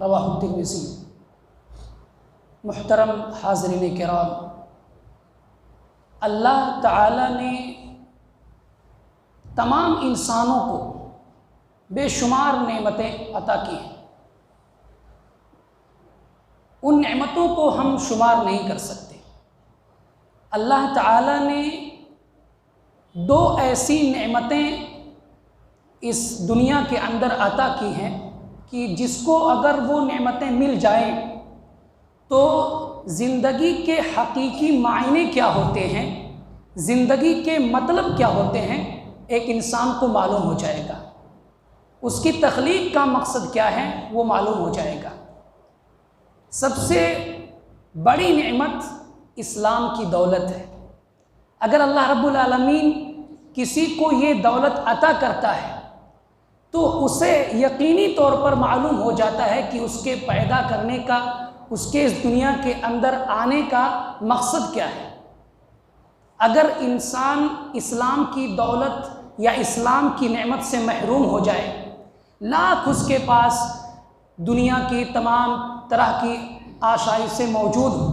रवाहु तिर्मिज़ी। मुहतरम हाज़रीन किराम, अल्लाह ताला ने तमाम इंसानों को बेशुमार नेमतें अता की हैं। उन नेमतों को हम शुमार नहीं कर सकते। अल्लाह ताला ने दो ऐसी नेमतें इस दुनिया के अंदर अता की हैं कि जिसको अगर वो नेमतें मिल जाएं तो ज़िंदगी के हकीकी मायने क्या होते हैं, ज़िंदगी के मतलब क्या होते हैं, एक इंसान को मालूम हो जाएगा। उसकी तख्लीक का मकसद क्या है वो मालूम हो जाएगा। सबसे बड़ी नेमत इस्लाम की दौलत है। अगर अल्लाह रब्बुल आलमीन किसी को ये दौलत अता करता है तो उसे यकीनी तौर पर मालूम हो जाता है कि उसके पैदा करने का, उसके इस दुनिया के अंदर आने का मकसद क्या है। अगर इंसान इस्लाम की दौलत या इस्लाम की नेमत से महरूम हो जाए, लाख उसके पास दुनिया की तमाम तरह की आशाइशें मौजूद हो,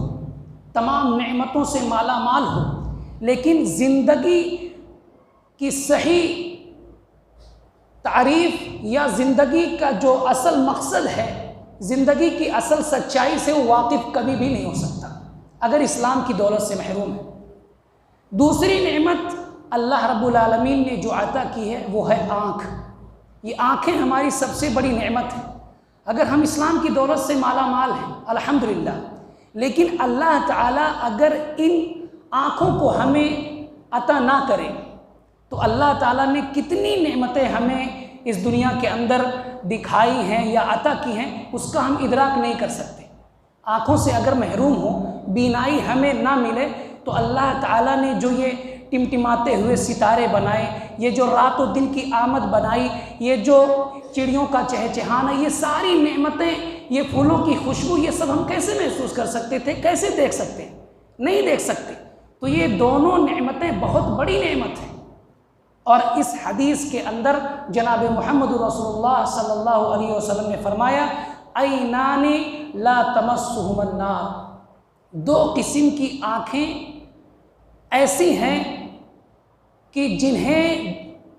तमाम नेमतों से माला माल हो, लेकिन ज़िंदगी की सही तारीफ़ या ज़िंदगी का जो असल मकसद है, ज़िंदगी की असल सच्चाई से वो वाकिफ़ कभी भी नहीं हो सकता अगर इस्लाम की दौलत से महरूम है। दूसरी नेमत अल्लाह रब्बुल आलमीन ने जो अता की है वो है आँख। ये आँखें हमारी सबसे बड़ी नेमत है। अगर हम इस्लाम की दौलत से माला माल हैं अल्हम्दुलिल्लाह, लेकिन अल्लाह ताला अगर इन आँखों को हमें अता ना करे तो अल्लाह ताला ने कितनी नेमतें हमें इस दुनिया के अंदर दिखाई हैं या अता की हैं, उसका हम इदराक नहीं कर सकते। आँखों से अगर महरूम हो, बीनाई हमें ना मिले, तो अल्लाह ताला ने जो ये टिमटिमाते हुए सितारे बनाए, ये जो रात और दिन की आमद बनाई, ये जो चिड़ियों का चहचहाना, ये सारी नेमतें, ये फूलों की खुशबू, ये सब हम कैसे महसूस कर सकते थे, कैसे देख सकते हैं? नहीं देख सकते। तो ये दोनों नेमतें बहुत बड़ी नेमत हैं। और इस हदीस के अंदर जनाब मोहम्मद रसूलुल्लाह सल्लल्लाहु अलैहि वसल्लम ने फरमाया ऐनानी ला तमस्सुहुमुन नार, दो किस्म की आँखें ऐसी हैं कि जिन्हें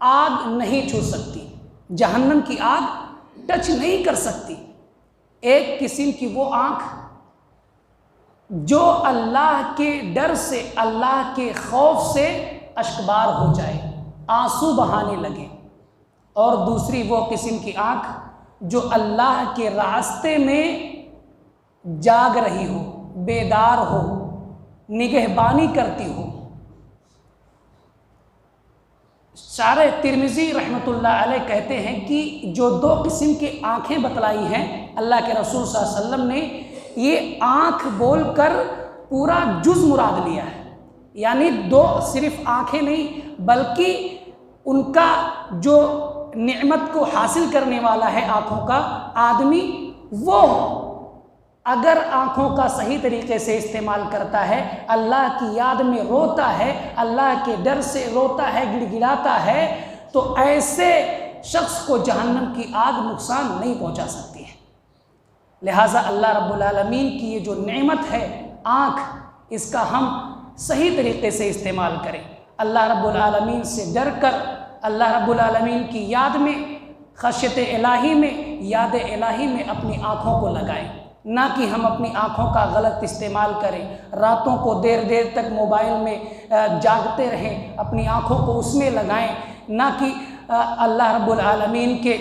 आग नहीं छू सकती, जहन्नम की आग टच नहीं कर सकती। एक किस्म की वो आँख जो अल्लाह के डर से, अल्लाह के खौफ से अश्कबार हो जाए, आंसू बहाने लगे, और दूसरी वो किस्म की आँख जो अल्लाह के रास्ते में जाग रही हो, बेदार हो, निगहबानी करती हो। शारे तिर्मिज़ी रहमतुल्लाह अलैह कहते हैं कि जो दो किस्म की आँखें बतलाई हैं अल्लाह के रसूल सल्लल्लाहु अलैहि वसल्लम ने, ये आँख बोलकर पूरा जुज़ मुराद लिया है। यानी दो सिर्फ आँखें नहीं, बल्कि उनका जो नेमत को हासिल करने वाला है आँखों का आदमी, वो अगर आँखों का सही तरीके से इस्तेमाल करता है, अल्लाह की याद में रोता है, अल्लाह के डर से रोता है, गिड़गिड़ाता है, तो ऐसे शख्स को जहन्नम की आग नुकसान नहीं पहुँचा सकती है। लिहाजा अल्लाह रब्बुल आलमीन की ये जो नेमत है आँख, इसका हम सही तरीके से इस्तेमाल करें। अल्लाह रब्बुल आलमीन से डर कर अल्लाह रब्बुल आलमीन की याद में, खशियत इलाही में, याद इलाही में अपनी आँखों को लगाएं, ना कि हम अपनी आँखों का गलत इस्तेमाल करें, रातों को देर देर तक मोबाइल में जागते रहें, अपनी आँखों को उसमें लगाएं, ना कि अल्लाह रब्बुल आलमीन के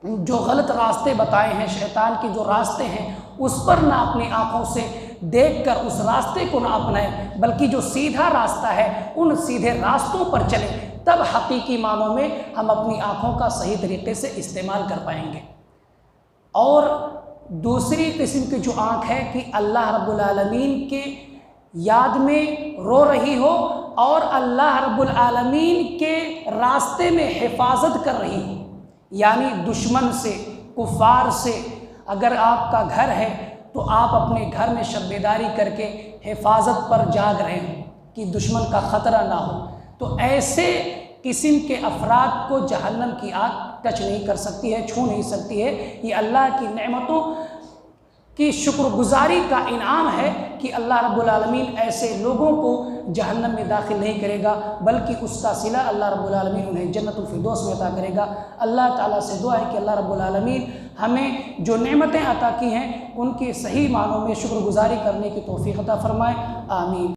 जो गलत रास्ते बताए हैं, शैतान के जो रास्ते हैं, उस पर ना अपनी आँखों से देखकर उस रास्ते को ना अपनाएं, बल्कि जो सीधा रास्ता है उन सीधे रास्तों पर चलें, तब हकीकी मानों में हम अपनी आँखों का सही तरीके से इस्तेमाल कर पाएंगे। और दूसरी किस्म की जो आँख है कि अल्लाह रब्बुल आलमीन के याद में रो रही हो और अल्लाह रब्बुल आलमीन के रास्ते में हिफाजत कर रही हो, यानी दुश्मन से, कुफार से। अगर आपका घर है तो आप अपने घर में शब बेदारी करके हिफाजत पर जाग रहे हो कि दुश्मन का ख़तरा ना हो, तो ऐसे किस्म के अफराद को जहन्नम की आग टच नहीं कर सकती है, छू नहीं सकती है। ये अल्लाह की नेमतों की शुक्रगुजारी का इनाम है कि अल्लाह रब्बुल आलमीन ऐसे लोगों को जहन्नम में दाखिल नहीं करेगा, बल्कि उसका सिला अल्लाह रब्बुल आलमीन उन्हें जन्नतुल फिरदौस में अता करेगा। अल्लाह ताला से दुआ है कि अल्लाह रब्बुल आलमीन हमें जो नेमतें अता की हैं उनके सही मानों में शुक्रगुजारी करने की तौफीक अता फरमाए। आमीन।